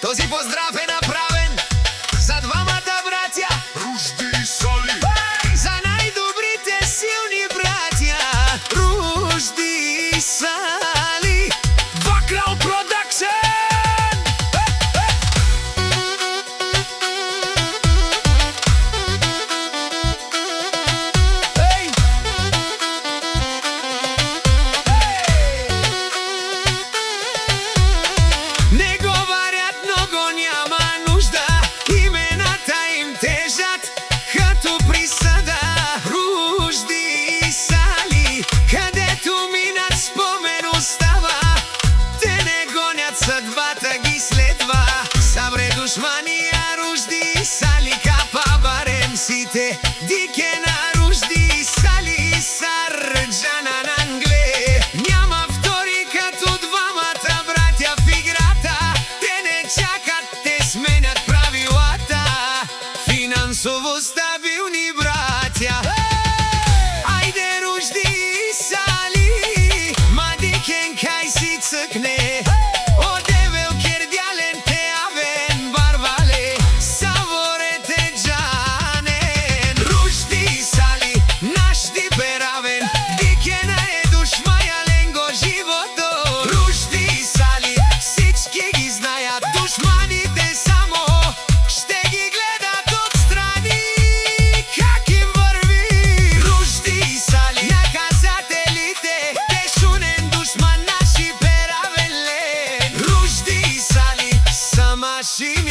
Този поздрав е направен за двамата братя Ружди и Сали. за най-добрите силни братя Ружди и Сали. Два крал продакшен. Не говорят много, няма нужда, имената им тежат като присъда. Ружди и Сали, където минат спомен остава. Те не гонят съдбата, ги следва. Сабре душмания, Ружди и Сали, капа баремците. Дике на Ружди и Сали, Сарджана на Англе. Няма втори като двамата братя в играта. Те не чакат, те сменят правилата. Финансово стабилни братя. Айде Ружди и Сали, мадикен кай си цъкне. Одевел кердялен те авен барвале. Саворете джанен. Ружди и Сали, наш диперавен. Дикена е душмая ленго живото. Ружди и Сали, всички ги знаят. Душманите само ще ги гледат отстрани. Как им върви Ружди и Сали, наказателите. Те шунен душман, наши перавен лен. Ружди и Сали са машини.